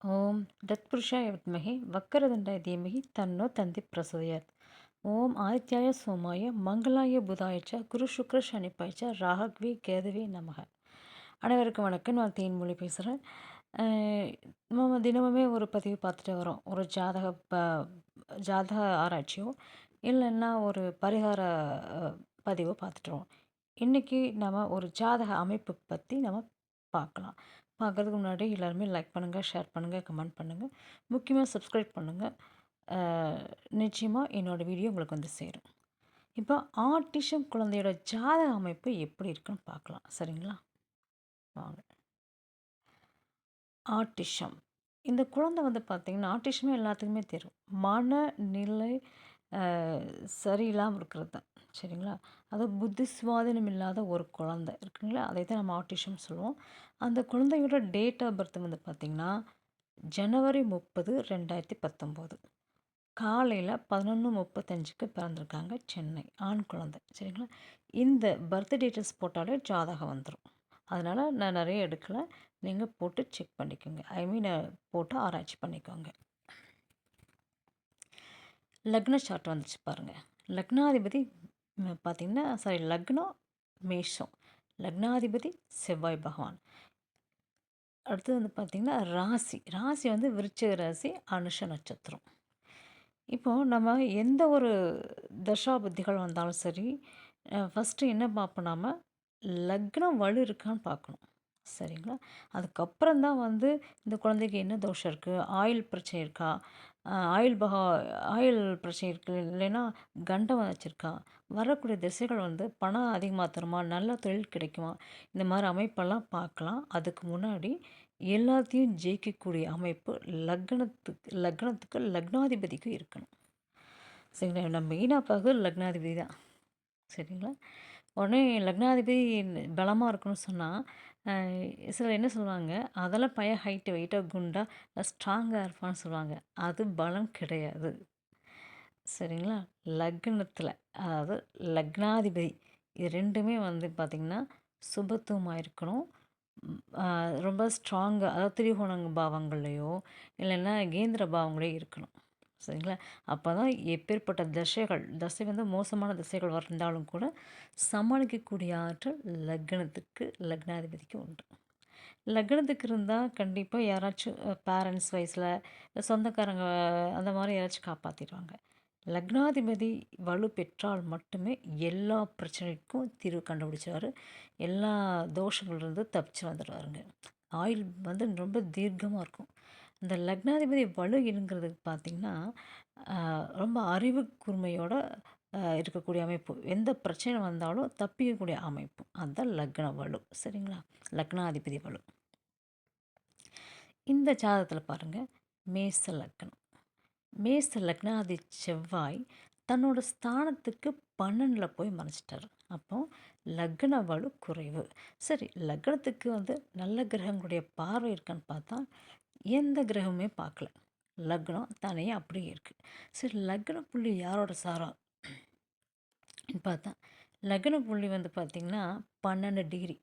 ஓம் தத்புருஷாய வித்மஹே வக்கரதுண்டாய தீமஹி தன்னோ தந்தி பிரசோதயாத். ஓம் ஆதித்யாய சோமாய மங்களாய புதாயச்ச குரு சுக்ர சனிப்பாய்ச்ச ராகக்வி கேதவே நமக. அனைவருக்கும் வணக்கம். நான் தேன்மொழி பேசுகிறேன். நம்ம தினமுமே ஒரு பதிவு பார்த்துட்டு வரோம். ஒரு ஜாதக ஆராய்ச்சியோ இல்லைன்னா ஒரு பரிகார பதிவோ பார்த்துட்டு வரோம். இன்றைக்கி நம்ம ஒரு ஜாதக அமைப்பு பற்றி நம்ம பார்க்கலாம். பார்க்குறதுக்கு முன்னாடி எல்லாருமே லைக் பண்ணுங்கள், ஷேர் பண்ணுங்கள், கமெண்ட் பண்ணுங்கள், முக்கியமாக சப்ஸ்கிரைப் பண்ணுங்கள். நிச்சயமாக என்னோடய வீடியோ உங்களுக்கு வந்து சேரும். இப்போ ஆட்டிசம் குழந்தையோட ஜாதக அமைப்பு எப்படி இருக்குன்னு பார்க்கலாம். சரிங்களா? வாங்க. ஆட்டிசம் இந்த குழந்தை வந்து பார்த்திங்கன்னா, ஆட்டிசமே எல்லாத்துக்குமே தெரியும். மனநிலை சரியில்லாமல் இருக்கிறது தான். சரிங்களா? அதாவது புத்தி சுவாதீனம் இல்லாத ஒரு குழந்தை இருக்குங்களா, அதை தான் நம்ம ஆட்டிசம் சொல்லுவோம். அந்த குழந்தையோட டேட் ஆஃப் பர்த் வந்து பார்த்திங்கன்னா, ஜனவரி 30, 2019 காலையில் 11:35க்கு பிறந்திருக்காங்க. சென்னை ஆண் குழந்தை. சரிங்களா? இந்த பர்த் டீட்டெயில்ஸ் போட்டாலே ஜாதகம் வந்துடும். அதனால் நான் நிறைய எடுக்கலை. நீங்கள் போட்டு செக் பண்ணிக்கோங்க. போட்டு ஆராய்ச்சி பண்ணிக்கோங்க. லக்ன சார்ட் வந்துச்சு பாருங்கள். லக்னாதிபதி பார்த்திங்கன்னா லக்னம் மேஷம். லக்னாதிபதி செவ்வாய் பகவான். அடுத்தது வந்து பார்த்திங்கன்னா ராசி வந்து விருச்சிக ராசி, அனுஷ நட்சத்திரம். இப்போது நம்ம எந்த ஒரு தசாபுத்திகள் வந்தாலும் சரி, ஃபஸ்ட்டு என்ன பார்ப்போம், நாம லக்னம் வலு இருக்கான்னு பார்க்கணும். சரிங்களா? அதுக்கப்புறம் தான் வந்து இந்த குழந்தைக்கு என்ன தோஷம் இருக்குது, ஆயில் பிரச்சனை இருக்கா, ஆயில் பிரச்சனை இருக்குது, இல்லைன்னா கண்டம் வச்சுருக்கா, வரக்கூடிய திசைகள் வந்து பணம் அதிகமாக தருமா, நல்ல தொழில் கிடைக்குமா, இந்த மாதிரி அமைப்பெல்லாம் பார்க்கலாம். அதுக்கு முன்னாடி எல்லாத்தையும் ஜெயிக்கக்கூடிய அமைப்பு லக்னத்துக்கு லக்னாதிபதிக்கு இருக்கணும். சரிங்களா? நம்ம மெயினாக பார்க்குறது லக்னாதிபதி தான். சரிங்களா? உடனே லக்னாதிபதி பலமாக இருக்கணும்னு சொன்னால், சிலர் என்ன சொல்லுவாங்க, அதெல்லாம் பையன் ஹைட்டு வெயிட்டாக குண்டா ஸ்ட்ராங்காக இருப்பான்னு சொல்லுவாங்க. அது பலம் கிடையாது. சரிங்களா? லக்னத்தில், அதாவது லக்னாதிபதி இது ரெண்டுமே வந்து பார்த்திங்கன்னா சுபத்துவமாக இருக்கணும். ரொம்ப ஸ்ட்ராங்காக, அதாவது திரிகோண பாவங்கள்லையோ இல்லைன்னா கேந்திர பாவங்களையோ இருக்கணும். சரிங்களா? அப்போ தான் எப்பேற்பட்ட தசை வந்து மோசமான திசைகள் இருந்தாலும் கூட சமாளிக்கக்கூடிய ஆற்றல் லக்னாதிபதிக்கு உண்டு. லக்னத்துக்கு இருந்தால் கண்டிப்பாக யாராச்சும் பேரண்ட்ஸ் வயசில் சொந்தக்காரங்க அந்த மாதிரி யாராச்சும் காப்பாற்றிடுவாங்க. லக்னாதிபதி வலு பெற்றால் மட்டுமே எல்லா பிரச்சனைக்கும் தீர்வு கண்டுபிடிச்சிருவார். எல்லா தோஷங்கள்லேருந்து தப்பிச்சு வந்துடுவாருங்க. ஆயுள் வந்து ரொம்ப தீர்க்கமாக இருக்கும். இந்த லக்னாதிபதி வலு இருங்கிறதுக்கு பார்த்திங்கன்னா, ரொம்ப அறிவு கூர்மையோட இருக்கக்கூடிய அமைப்பு. எந்த பிரச்சனை வந்தாலும் தப்பிக்கக்கூடிய அமைப்பு. அதுதான் லக்ன வலு. சரிங்களா? லக்னாதிபதி வலு. இந்த ஜாதகத்தில் பாருங்கள், மேச லக்னம். மேச லக்னாதி செவ்வாய் தன்னோட ஸ்தானத்துக்கு 12ல் போய் மறைச்சிட்டார். அப்போ லக்ன வலு குறைவு. சரி, லக்னத்துக்கு வந்து நல்ல கிரகங்களுடைய பார்வை இருக்கான்னு பார்த்தா எந்த கிரகமே பார்க்கல. லக்னம் தனியாக அப்படியே இருக்குது. சரி, லக்ன புள்ளி யாரோட சாரா பார்த்தா லக்ன புள்ளி வந்து பார்த்திங்கன்னா 12 டிகிரி.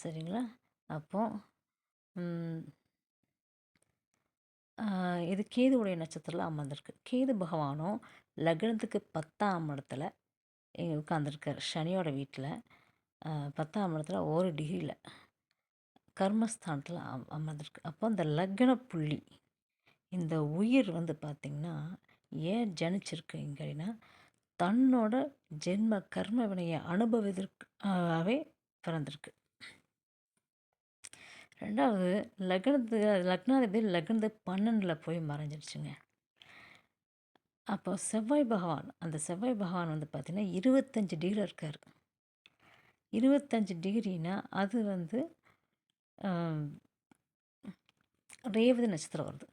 சரிங்களா? அப்போது இது கேதுவுடைய நட்சத்திரத்தில் அமர்ந்திருக்கு. கேது பகவானும் லக்னத்துக்கு 10ஆம் இடத்துல உட்காந்துருக்கார். சனியோட வீட்டில் 10ஆம் இடத்துல 1 டிகிரியில் கர்மஸ்தானத்தில் அமர்ந்திருக்கு. அப்போ அந்த லக்ன புள்ளி, இந்த உயிர் வந்து பார்த்திங்கன்னா ஏன் ஜனிச்சிருக்கு இங்கன்னா, தன்னோட ஜென்ம கர்ம வினையை அனுபவிப்பதற்காகவே பிறந்திருக்கு. ரெண்டாவது, லக்னாதிபதி லக்னத்து 12ல் போய் மறைஞ்சிருச்சுங்க. அப்போ அந்த செவ்வாய் பகவான் வந்து பார்த்திங்கன்னா 25 டிகிரி இருக்கார். 25 டிகிரினா அது வந்து ரேவதி நட்சத்திரம் வருது.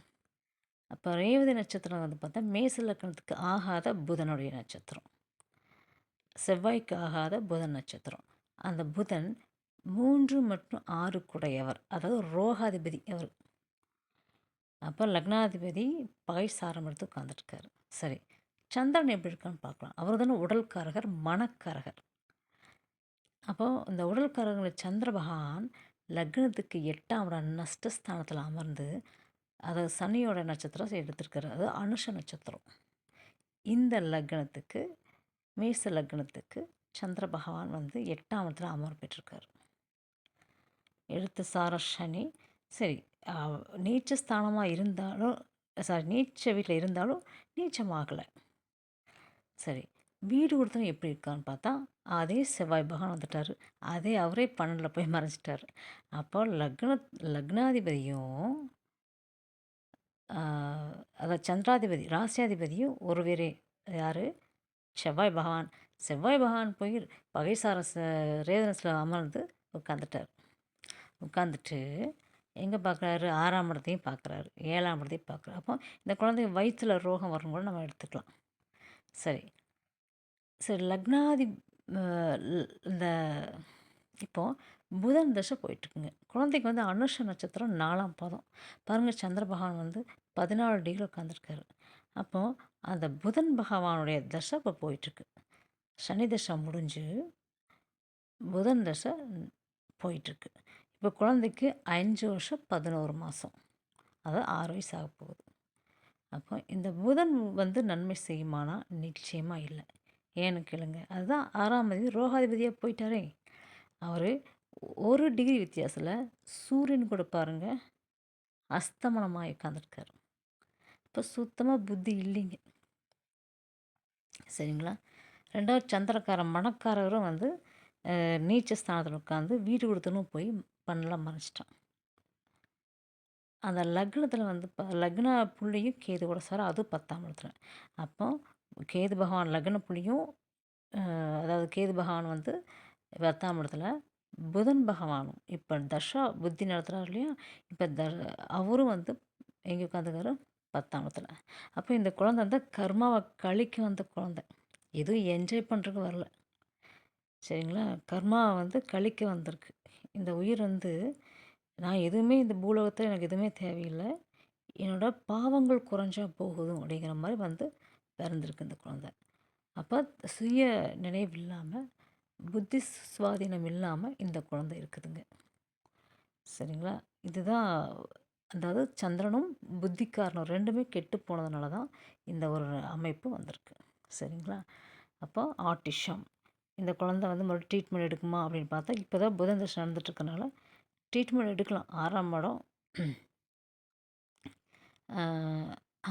அப்போ ரேவதி நட்சத்திரம் வந்து பார்த்தா மேச லக்னத்துக்கு ஆகாத புதனுடைய நட்சத்திரம், செவ்வாய்க்கு ஆகாத புதன் நட்சத்திரம். அந்த புதன் 3 மற்றும் 6 குடையவர், அதாவது ரோகாதிபதி அவர். அப்போ லக்னாதிபதி பகை சாரம் எடுத்து உட்காந்துருக்காரு. சரி, சந்திரன் எப்படி இருக்கான்னு பார்க்கலாம். அவர் தானே உடல்காரகர், மனக்காரகர். அப்போது இந்த உடல்காரகங்களை சந்திர பகவான் லக்னத்துக்கு 8ஆம் இடம் நஷ்டஸ்தானத்தில் அமர்ந்து அதாவது சனியோட நட்சத்திரம் எடுத்திருக்காரு. அது அனுஷ நட்சத்திரம். இந்த லக்னத்துக்கு மேச லக்னத்துக்கு சந்திர பகவான் வந்து 8ஆம் இடத்துல அமர்வு பெற்றிருக்காரு. எழுத்து சார சனி. சரி, நீச்ச ஸ்தானமாக இருந்தாலும் நீச்ச வீட்டில் இருந்தாலும் நீச்சமாகலை. சரி, வீடு கொடுத்தனும் எப்படி இருக்கான்னு பார்த்தா அதே செவ்வாய் பகவான் வந்துட்டார். அதே அவரே 12ல் போய் மறைஞ்சிட்டார். அப்போ லக்னாதிபதியும் அதாவது சந்திராதிபதி ராசியாதிபதியும் ஒருவரே. யார்? செவ்வாய் பகவான். செவ்வாய் பகவான் போய் பகைசார ரேதனஸில் அமர்ந்து உட்காந்துட்டார். உட்காந்துட்டு எங்கே பார்க்குறாரு? 6ஆம் இடத்தையும் பார்க்குறாரு, 7ஆம் இடத்தையும் பார்க்குறாரு. அப்போ இந்த குழந்தைங்க வயிற்றில் ரோகம் வரும் கூட நம்ம எடுத்துக்கலாம். சரி சரி லக்னாதி இந்த இப்போது புதன் தசை போயிட்டுருக்குங்க. குழந்தைக்கு வந்து அனுஷ நட்சத்திரம் 4ஆம் பாதம். பாருங்கள், சந்திர பகவான் வந்து 14 டிகிரி உட்காந்துருக்காரு. அப்போது அந்த புதன் பகவானுடைய தசை இப்போ போயிட்டுருக்கு. சனி தசை முடிஞ்சு புதன் தசை போயிட்டுருக்கு. இப்போ குழந்தைக்கு 5 வருஷம் 11 மாதம், அதாவது 6 வயசு ஆக போகுது. அப்போ இந்த புதன் வந்து நன்மை செய்யுமானா நிச்சயமாக இல்லை. ஏன்னு கேளுங்க, அதுதான் 6ஆம் அதிபதி ரோகாதிபதியாக போயிட்டாரே. அவர் 1 டிகிரி வித்தியாசத்தில் சூரியன் கூட பாருங்கள் அஸ்தமனமாக உட்காந்துருக்காரு. இப்போ சுத்தமாக புத்தி இல்லைங்க. சரிங்களா? 2வது சந்திரக்காரன் மணக்காரரும் வந்து நீச்ச ஸ்தானத்தில் உட்காந்து வீடு கொடுத்தனும் போய் பண்ணலாம் மறைச்சிட்டான். அந்த லக்னத்தில் வந்து லக்ன புள்ளியும் கேது கூட சார், அதுவும் 10ஆம் இடத்துல. அப்போ கேது பகவான் லக்ன புள்ளியும் அதாவது கேது பகவான் வந்து 10ஆம் இடத்துல, புதன் பகவானும் இப்போ தசா புத்தி நடத்துகிறார் இல்லையா, இப்போ அவரும் வந்து எங்கே உட்காந்துக்காரு? 10ஆம் இடத்துல. அப்போ இந்த குழந்தை வந்து கர்மாவை கழிக்க வந்த குழந்தை, எதுவும் என்ஜாய் பண்ணுறதுக்கு வரல. சரிங்களா? கர்மாவை வந்து கழிக்க வந்திருக்கு. இந்த உயிர் வந்து நான் எதுவுமே இந்த பூலோகத்தில் எனக்கு எதுவுமே தேவையில்லை, என்னோடய பாவங்கள் குறைஞ்சா போகுதும் அப்படிங்கிற மாதிரி வந்து பிறந்திருக்கு இந்த குழந்தை. அப்போ சுய நினைவு இல்லாமல், புத்தி சுவாதீனம் இல்லாமல் இந்த குழந்தை இருக்குதுங்க. சரிங்களா? இதுதான், அதாவது சந்திரனும் புத்திக்காரனும் 2மே கெட்டு போனதுனால தான் இந்த ஒரு அமைப்பு வந்திருக்கு. சரிங்களா? அப்போ ஆட்டிஷம். இந்த குழந்தை வந்து மறுபடியும் ட்ரீட்மெண்ட் எடுக்குமா அப்படின்னு பார்த்தா, இப்போ தான் புதன் தசை நடந்துட்டுருக்கனால ட்ரீட்மெண்ட் எடுக்கலாம். 6ஆம் இடம்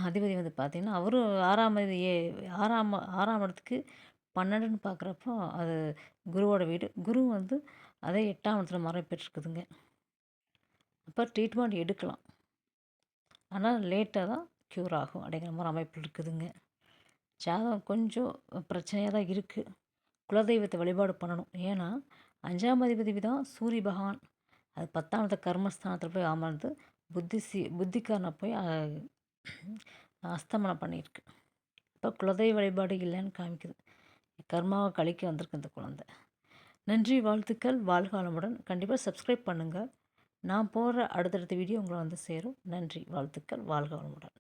அதிபதி வந்து பார்த்திங்கன்னா அவரும் 6ஆம் அதிபதி 6ஆம் இடத்துக்கு 12ன்னு பார்க்குறப்போ அது குருவோட வீடு. குரு வந்து அதே 8ஆம் இடத்துல மறைவு பெற்றிருக்குதுங்க. அப்போ ட்ரீட்மெண்ட் எடுக்கலாம், ஆனால் லேட்டாக தான் க்யூர் ஆகும் அப்படிங்கிற மாதிரி அமைப்பு இருக்குதுங்க. ஜாதகம் கொஞ்சம் பிரச்சனையாக தான் இருக்குது. குலதெய்வத்தை வழிபாடு பண்ணணும். ஏன்னா 5ஆம் அதிபதி தான் சூரிய பகவான். அது 10ஆம் இடத்த கர்மஸ்தானத்தில் போய் அமர்ந்து புத்திக்காரனை போய் அஸ்தமனம் பண்ணியிருக்கு. இப்போ குலதெய்வ வழிபாடு இல்லைன்னு காமிக்குது. கர்மாவை கழிக்க வந்திருக்கு இந்த குழந்தை. நன்றி, வாழ்த்துக்கள், வாழ்க வளமுடன். கண்டிப்பாக சப்ஸ்கிரைப் பண்ணுங்கள். நான் போடுற அடுத்தடுத்த வீடியோ உங்களை வந்து சேரும். நன்றி, வாழ்த்துக்கள், வாழ்க வளமுடன்.